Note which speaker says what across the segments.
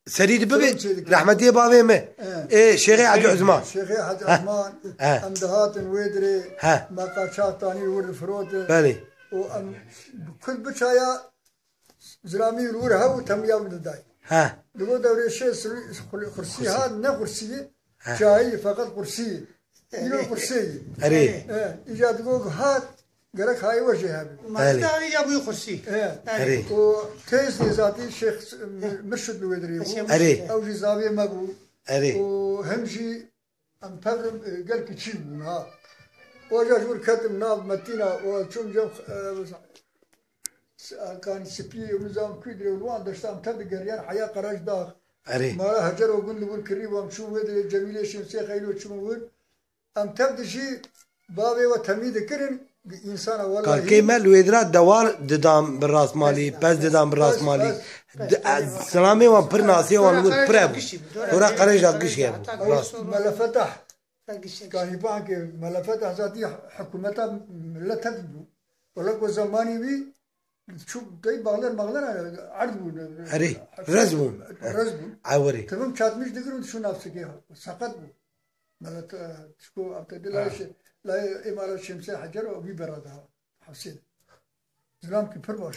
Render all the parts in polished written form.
Speaker 1: سريد ببي رحمتي بابي ما ايه شيخي حاج عثمان
Speaker 2: شيخي حاج عثمان امدهات ويدري مقاشات ثاني ورد فرود
Speaker 1: بلي
Speaker 2: وام كل بشايا زرامي الورها وتميا من الداي
Speaker 1: ها
Speaker 2: لو دوري شيء كرسي هذا نا كرسي جاي فقط كرسي يلو كرسي
Speaker 1: اري
Speaker 2: اجا تقول هات قالك هاي وجه هذا
Speaker 3: ما تداري يا ابوي كرسي
Speaker 1: اري
Speaker 2: وتيز ذاتي شيخ مرشد الويدري
Speaker 1: اري
Speaker 2: او جزاوي مقو
Speaker 1: اري
Speaker 2: وهمشي ام تغرب قال كتشيب ها وجا جور كتم ناب متينا وشوم جو كان سبي ونظام كيدري والوان دشتام تبدا قريان حياه قراش داخ
Speaker 1: اري
Speaker 2: ما هجر وقول نقول كريم ومشو ويدري جميله شمسيه خيلو تشمون ام تبدا شي بابي وتميد كرن انسان والله
Speaker 1: قال كيما الويدرات دوار ددام بالراس مالي بس ددام بالراس مالي سلامي وان برناسي وان نقول براب ورا قريش قش يا راس
Speaker 2: ملفتح كان يبان كي ملفتح ذاتي حكومتها لا تدبو ولا زماني بي شوف داي مغلر عرضو
Speaker 1: اري رزبو عوري
Speaker 2: تمام شاتمش دقرون شو نفسك سقط مالت شكو ابتدي لا إمارة الشمسية حجر وأبي برادها حسين زلام كي فرباش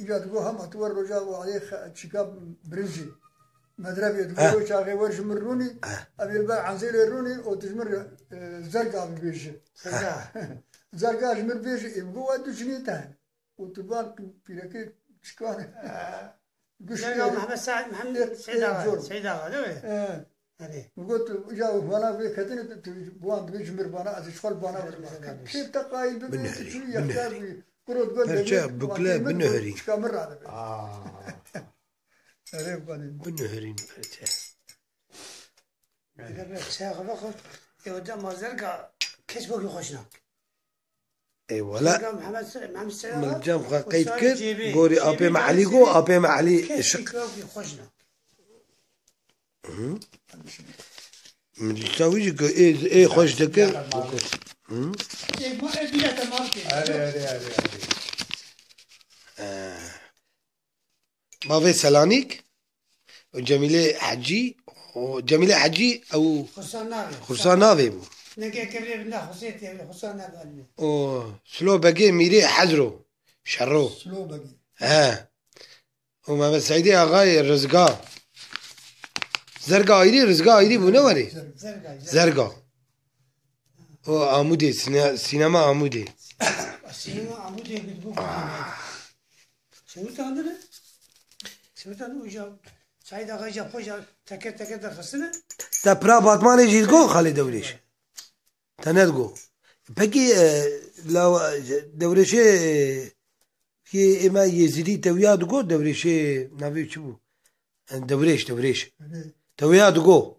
Speaker 2: إجا تقول هم أتور رجال وعليه شكاب برنجي مدربي تقول شاغي ورش مروني أبي الباع عن زيل الروني وتجمر زرقاء بيجي زرقاء جمر بيجي يبقوا ودو جنيتان وتبان بيركي شكان
Speaker 3: محمد سعد محمد سعيد آغا
Speaker 2: وقلت جاوا وانا في كتير بوان بيجمر بانا اشغل بانا كيف تقايل
Speaker 1: بنهري برجع بكلا بنهري
Speaker 2: كامر هذا
Speaker 1: بنهري
Speaker 3: شيخ بخر يودا ما زرقا كيش بقي خوشنا
Speaker 1: اي ولا
Speaker 3: محمد سعيد
Speaker 1: ملجام قيد كد قوري ابي معليقو ابي معلي شق
Speaker 3: خوشنا
Speaker 1: من تسويش ايه خوش ذكر بابي سلانيك وجميلة حجي او خرسان نافي بو
Speaker 3: نجي كبير بنا خصيتي خرسان نافي
Speaker 1: او سلو بقي ميري حزرو شرو
Speaker 2: سلو بقي
Speaker 1: وما سعيدي اغاي الرزقا زرقاء ايدي رزقاء ايدي بو نوري زرقاء او عمودي سينما عمودي
Speaker 3: سينما عمودي بتقول شنو تاندنا شنو تاندو جاب سعيد اغا جاب خوش تكر دخسنا
Speaker 1: تا برا باتمان يجي تقول خالد دوريش تنادقو بقي لو دوريش في اما يزيدي تويا تقول دوريش نافي شو دوريش تويا تقول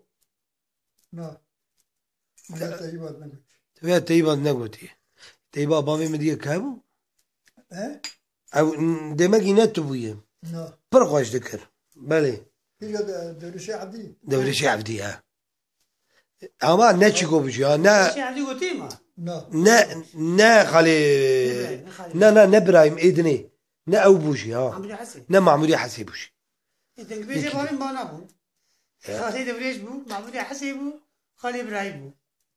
Speaker 2: لا
Speaker 1: تويا تيبا نقولتي تيبا بابي مديه كابو او دماغي نتبويه برقواش ذكر بلي
Speaker 2: هي
Speaker 1: دوريش عبدي اما نتشكو بجي نا خالي نا نبراهيم ادني نا او بوجي نا معمودي حسيبوشي
Speaker 3: إذا بيجي بارين ما نبون خالي دبريش بو معمودي حسيبو خالي إبراهيم بو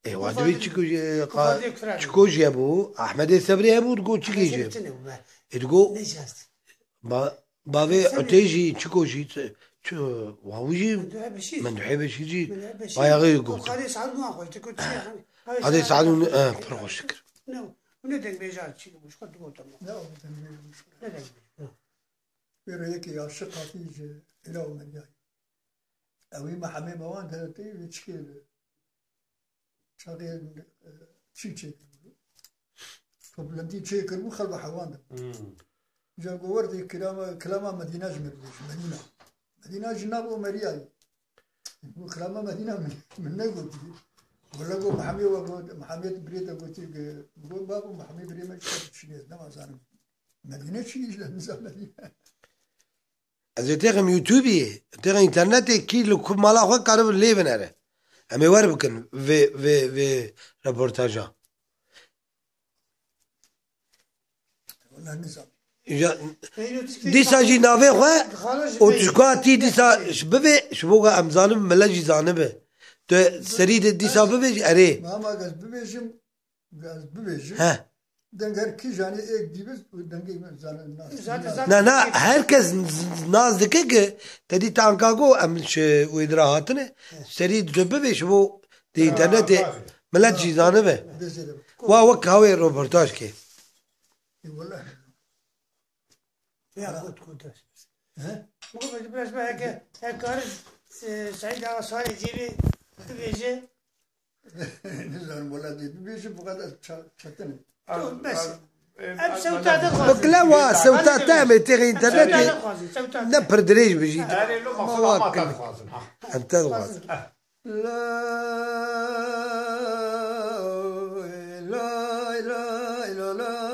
Speaker 1: ايوا دبي تشكوج يا بو احمد الصبري ابو تقول تشكيجي تقول بابي عتيجي تشكوجي واوجي من نحب يجي بايا غير يقول
Speaker 3: هذا يسعد ما اخوي تقول
Speaker 1: هذا يسعد برغو شكر
Speaker 3: وندق بيجات شي مش قد تقول
Speaker 2: لا هيك يا شقة تيجي إلى من جاي أوي ما حميمة وان ثلاثة يشكيل شاقي شيء فبلندي شيء كربو خلوا حوان جا قوردي كلام مدينة مدينة جناب ومريال كلام مدينة من نقول ولا قو محمي بريد قلت قول بابو محمي بريد ما شيء ما زانم مدينة شيء لازم مدينة
Speaker 1: از تيغم يوتيوبي تيغم انترنت كي لو كل مالا خو قرب ليفن اره امي وار بكن في ريبورتاجا
Speaker 2: ولا نظام
Speaker 1: ديسا جي نافي خو وتشكواتي ديسا شببي شبوغا امزانم ملاجي زانبه تو سريد ديسا ببي اري
Speaker 2: ماما قاز ببيجم
Speaker 1: ها
Speaker 2: دنگر کی جانی ایک دیبز و دنگی من زانن الناس
Speaker 1: نا herkes naz dike ki tedi tankago em uydra hatine seri döbe şbu de internete millet cizanı be wa vak hawe röportaj ki
Speaker 2: والله
Speaker 3: يا كنت مو بس هيك هيك سعيد على صاير جيبي بيجي
Speaker 2: نزار والله دي بيجي بقدر شتني
Speaker 3: بس سوتا
Speaker 1: بكلا وا سوتا تعمل تغي انترنت نبر دريج بيجي انت الغاز
Speaker 2: لا لا لا لا لا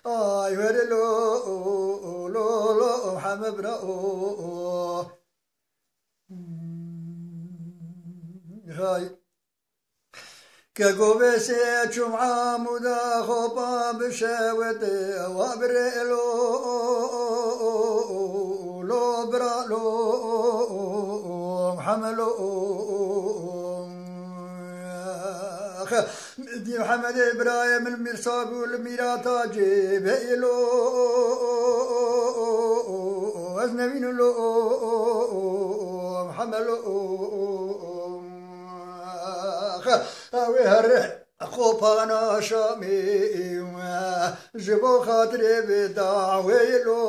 Speaker 2: اي ولو لو حمبرا هاي كقوبس جمعة مدا خبا بشاوت وابرلو لو برالو حملو دي محمد ابراهيم المرصاب والميراتا جيب هيلو ازنبين لو حملو وهر خوفانا شامي جبو خاطري بدعوي لو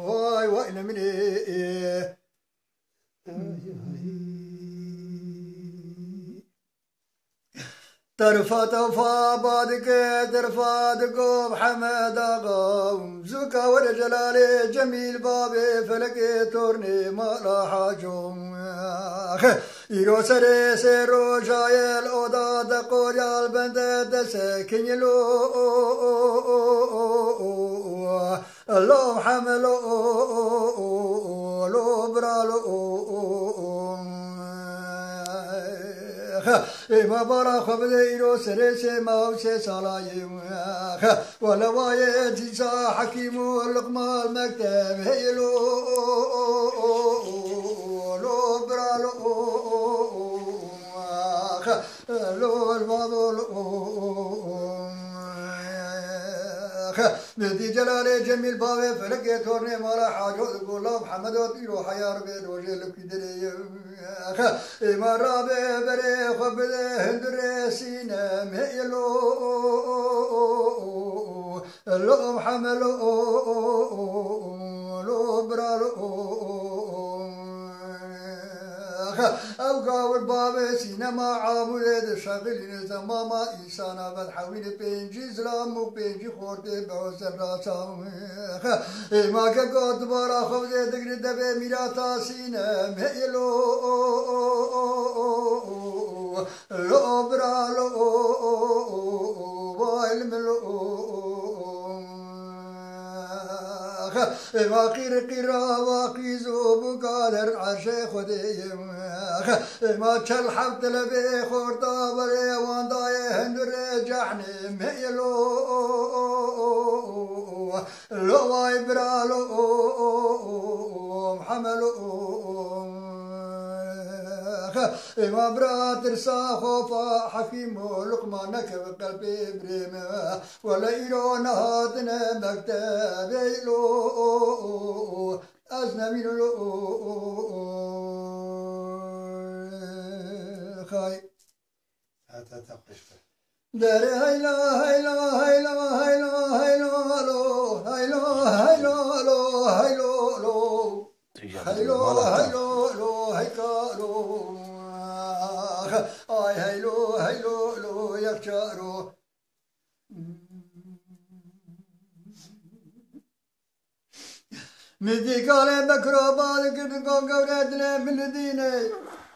Speaker 2: واي وين مني ترفا تفا بعدك ترفا دقوم حمد قوم زكا ورجلالي جميل بابي فلكي تورني ما لا حاجوم يرو سري سيرو جايل اودا دقور يال بند دسكين يلو اللهم حملو لو برالو ما برا خبدي رو سرسي موسى صلايم ولا وايد جزا حكيم والقمال مكتب هيلو لو برالو لو الفضل ندي جلال جميل باوي فلقي تورني مالا حاجو تقول له محمد وطيرو حيار بيد وجه كدري ما رابي بري خبده هندري سينا ميلو لو محملو لو برالو او قاول بابي سينما عامل شغلين زماما انسانا بدحوين بينجي زلام وبينجي خورتي بعوزر راسام ما كقوت بارا خوزي دقر دبي ميراتا سينا ميلو لو برالو والملو ما قير قيرا واقي زوب قادر عشي خديم ما تشل حبت لبي خورتا بري وانداي هندر جحني ميلو لو واي برالو حملو ما برات رسا خوفا حكيم لقمانك بقلبي بريمة ولا إيرون هاتنا مكتبي لو أزنمين لو خاي داري هيلا هيلا هيلا هيلا هيلا لو هيلا هيلا لو هيلا لو هيلو هيلو لو هيكالو اي هيلو هيلو لو يكشارو مدي قال بكرو بعد كده قورد له من الدين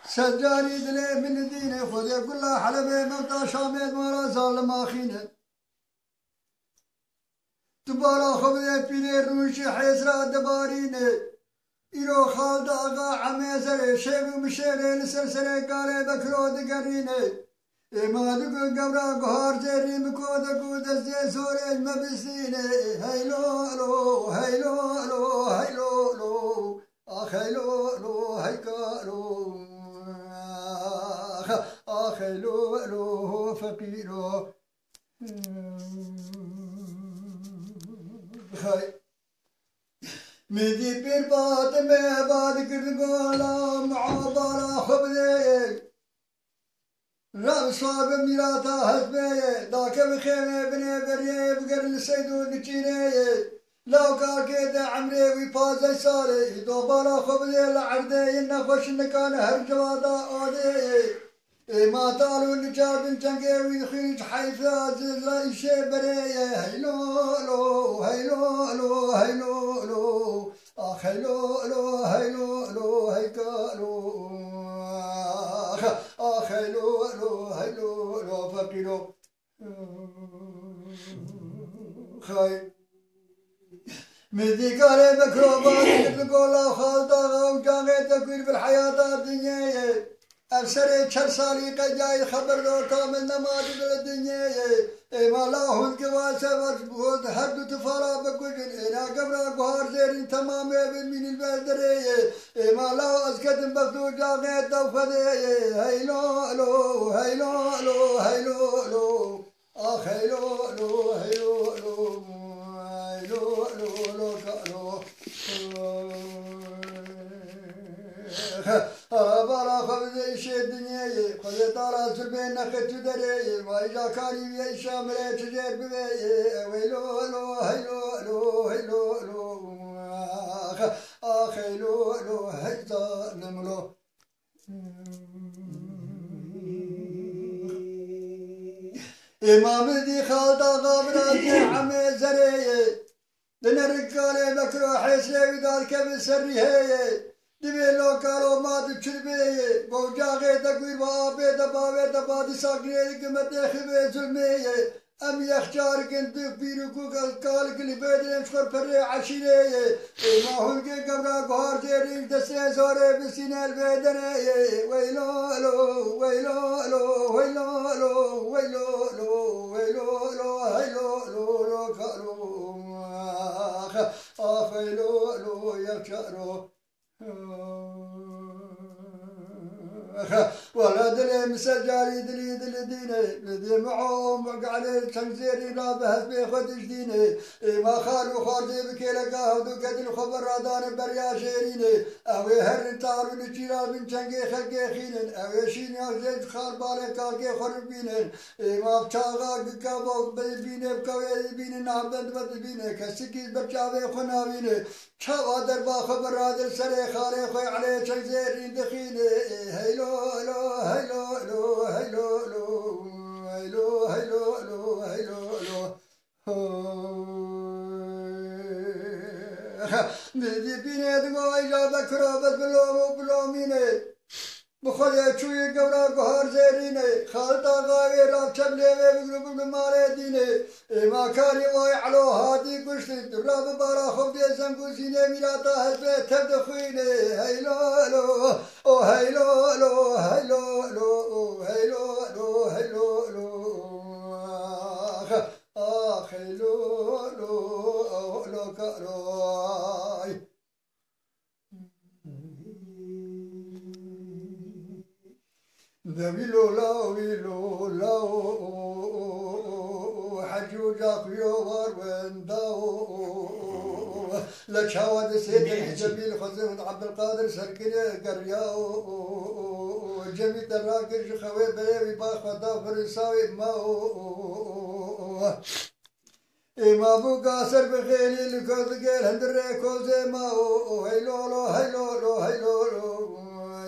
Speaker 2: سجاري دله من الدين خذ كل حلبه موتا شامد مرا ظالم اخينه تبارا خبره بير روش حسرا دبارينه إيرو خالد أغا عميزر شيب مشيري لسلسلة قالي بكرو دقريني إما دقو قبرا قهار زيري مكودا قودا زي سوري مبسيني هيلو لو هيلو لو هيلو لو آخ هيلو لو هيكالو آخ هيلو لو فقيرو خاي مدي بير بات میں بات کرد گولا معابارا خبدے رب صاحب میراتا حسبے داکے بخیمے بنے بریے بگر لسیدو نچینے لو کاکے دے عمرے وی پازے سارے دوبارا خبدے لعردے انہ خوش نکان ہر جوادا آدے ما طالو نجار بن جنگي ويخرج حيث لا شيء بريه هيلو لو هيلو لو هيلو لو اخ هيلو لو هيلو لو هيكالو اخ هيلو لو هيلو لو فقيرو خاي مدي قالي مكروبات تقول خالطة وجانغي تكوير بالحياة الدنيا أبصري كل سالي قد جاي خبر لو كامل نماذج الدنيا ما لا الكواسة وجبود حد تفارا بكوجن إنا قبرا قهار زيرين تمام من البلدرية ما لا أسكت بفتو جاغي توفدي هيلو لو هيلو لو هيلو لو آخ هيلو لو هيلو لو هيلو لو لو كالو بارا خبز شيء الدنيا خذ طارا سلبين نخت دري وإذا كان يعيش أمره تجر بيه ويلو لو هيلو لو هيلو لو آخ هيلو لو هيدا نملو إمام دي خالدا غابرات عمي زري لنا الرجال مكروه حسي وذلك بالسري هي دبلو كارو ما تشربيه بوجاغي تقوير وابي دبابي دبادي ساقني كمت خبي زلمي ام يختار كنت بيركو قال كل بيدن شخر فري عشيري ما هو كي قبرا قهار زيرين دسي زوري بسين البيدن ويلو لو ويلو لو ويلو لو ويلو لو ويلو لو هيلو لو لو كارو اخ ويلو لو يختارو ولا دلي مسجاري دلي ديني لدي معهم وقعلي تنزيري رابه هزبي خد جديني ما خالو خارجي بكيلك هدو قد الخبر رادان بريا شيريني اوي هر تارو نجيرا من چنگي خلقي خينن اوي شين يغزيز خار بالي كالكي خرب بينن ما بچاغا قابوك بيني بكوي بيني نعبد بد بيني كسكيز برچاوي خنا بيني چاوا دربا خبر رادل سري خالي خوي علي تنزيرين دخيني هيلو لو هيلو لو هيلو لو هيلو هيلو لو هيلو لو مدي بيني دقو إجابة كرابة بلو ميني بخلي شوي قبرا قهار زيريني خالطا غاوي راب شبلي بقلب المالي ديني ما كاري واي علو هادي قشت راب بارا خبدي زنقوزيني ميلاتا هزبي تبدخويني هيلو لو او هيلو لو هيلو لو هيلو لو هيلو لو هيلو لو كاروي ذويلو لاو حجوجا خيوار ونداو لشاود سيد جميل خزيم عبد القادر سركني قرياو جميل دراكش خوي بلي باخ دافر ساوي ماو إمامو قاسر بخيلي لكوز غير هندري كوزي ماو هيلو لو هيلو لو هيلو لو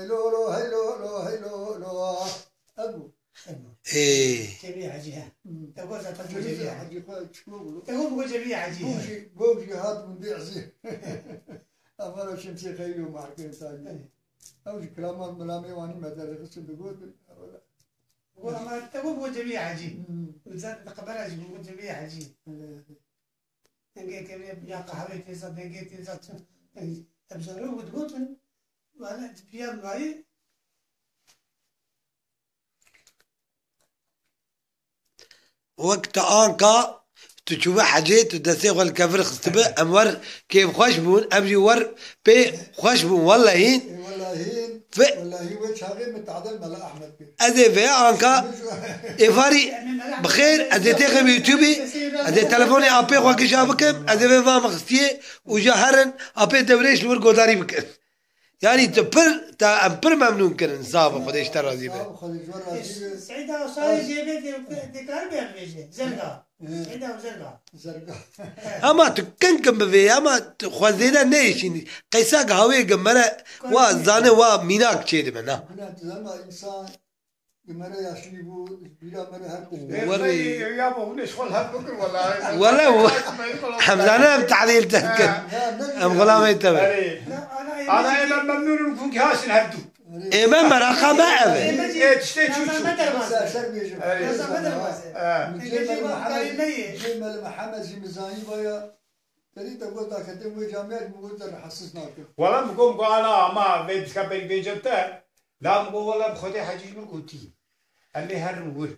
Speaker 2: هيلو لو هيلو لو هيلو لو أبو
Speaker 3: إيه جميع عجيها تقول جميع عجيها تقول جميع عجيها
Speaker 2: بوجي هاد من بيعزي أمر شمسي خيلو معركين ثاني أوجي كلام ملامي واني مدار خصم تقول
Speaker 3: وما تقول جميع عجيب وزاد تقبلها يقول جميع عجيب نجي كم يا قهوة تيزا نجي تيزا ابزارو ودقوتن وانا بيام غاي
Speaker 1: وقت آنكا تشوف حاجات تدسيغ الكفر خستبه أمور كيف خشبون أمجي ور بي خشبون والله هين
Speaker 2: والله هي وش هذا متعدل ملا أحمد بيه
Speaker 1: أذي في آنكا إفاري بخير أذي تيخم يوتيوبي أذي تلفوني أبي خواك شابكم أذي في فام خستيه وجاهرن أبي دوريش نور قداري بكن يعني أمبر ممنون كرن صافة خديش ترازي به
Speaker 3: سعيدة وصاري جيبت دكار بيرميجي زرقاء سعيدة وزرقاء
Speaker 1: أما تكنكم بفي أما خوزينا نيشين قيساق هاوي قمرة وزانه وميناك چيد منا
Speaker 2: إنسان مرة يشيبو بيرا مرة
Speaker 1: وري
Speaker 4: يا ابو نشغل هالبكر والله
Speaker 1: ولا حمزانة تعديل تهكر أم غلام يتبع
Speaker 4: انا ايمن ممنون نكون كاسن هدو
Speaker 1: إمام مراقة ما أبي
Speaker 4: ايه تشتي تشوشو
Speaker 2: جمال محمد زمزاني ويا تريد تقول ذاك تم جامع مقول ذا حسسنا كده
Speaker 4: والله مقوم انا ما بيت كبر بيجتا لا مقول والله بخدي حاجي مقولتي اللي هرور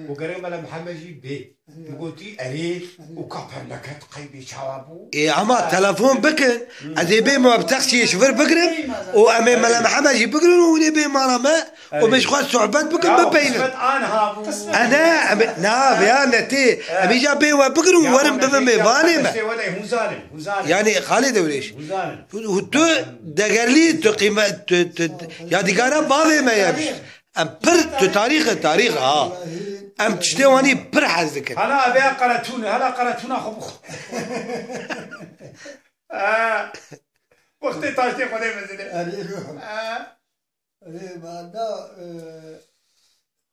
Speaker 4: وقريب على محمد جي بي مقولتي اري وكبر لك قيبي شوابو
Speaker 1: إيه أما تلفون بكن أذي بي ما بتخشي شفر بكرم وأمي ملا محمد جي بكرم وني بي مالا ما ومش خاص صعبات بكن ببين أنا نا بيان نتي أمي جا بي وبكرم ورم بفمي باني ما يعني خالد وليش وتو دقرلي تقيمة يا دقارة بابي ما يبش أم بر تاريخ أم تشتواني بر حزك
Speaker 4: هلا أبي قرأتونا خبخ وقت تاشتي خدي مزيد
Speaker 2: أري ما دا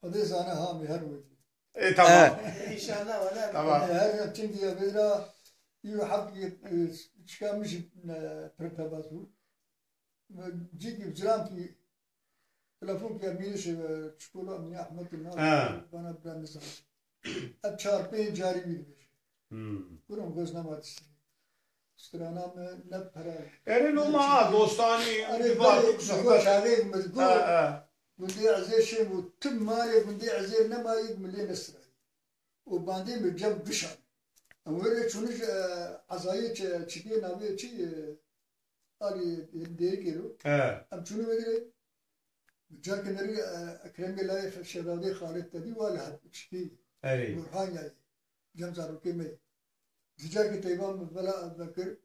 Speaker 2: خدي زانا ها مهر وجي
Speaker 4: إيه تمام
Speaker 3: إن شاء الله ولا
Speaker 4: تمام
Speaker 2: هذا تنجي بدرا يحب يشكامش برتباسو جيكي بزرام كي تلفون كي أمينش شكولا من أحمد الناس بنا برا نزار أبشار بين جاري بيدش كلهم غزنا ما تسي استرانا من نبهر
Speaker 4: أنا لو ما دوستاني
Speaker 2: أنا صحبة شاغين مذكور بندي عزيز شيء وتم مالي بندي عزيز نمالي ملين إسرائيل وباندي مجمع بشان أولي شونش عزاية شكيه نابي شيء علي ديركيرو أم شنو مدري جاك نري أكرم الله في الشبابي خالد تدي ولا شكيه برهان يعني جمزار الكيمي جاك تيبان بلا ذكر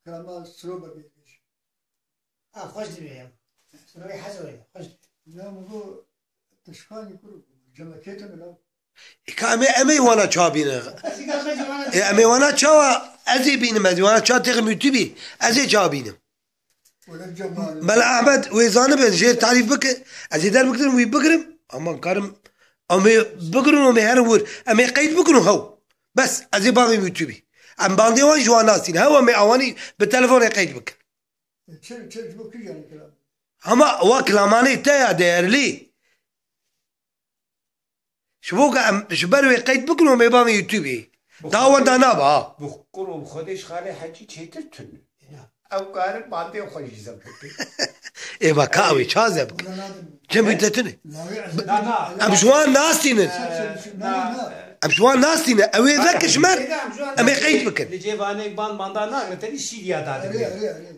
Speaker 2: كلام سروبا بيجيش
Speaker 3: خوش دبيهم سروي حزوي خوش
Speaker 2: لا مو تشخاني كله جمع كيتن لا
Speaker 1: أمي وانا شابينه أمي وانا شوا أزي بينه مدي وانا شا تغم يوتيوبي أزي شابينه بل أحمد ويزانه بنجير تعريف بك أزي دار بكرم ويبكرم أما كارم أمي بكرم أمي هرور أمي قيد بكرم هو بس أزي بابي يوتيوبي أم باندي وان جوا ناسين هو أمي أواني بالتلفون يقيد بك
Speaker 2: شل بك يعني كلام
Speaker 1: أما وكلاماني تايا داير لي شبوك شبروا يقيد بكرم أمي بابي يوتيوبي داون دانا با
Speaker 4: بخور وبخدش خالي حجي تشيتر تن أو كارك بعدين خوش زبط
Speaker 1: إيه ما كاوي شازبك جنبي تتني أمشوان ناسينه أمشوان ناسينه أوي ذاك شمر أمي قيد بكن
Speaker 4: لجيبانك باندانا نتني شيء هذا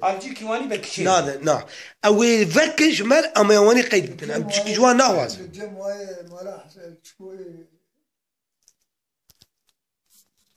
Speaker 4: أرجع كيواني بكشي
Speaker 1: نا أوي ذاك شمر أمي واني قيد بكن أم تشكي جوان ناواز
Speaker 2: الجمعة ما راح تشكوي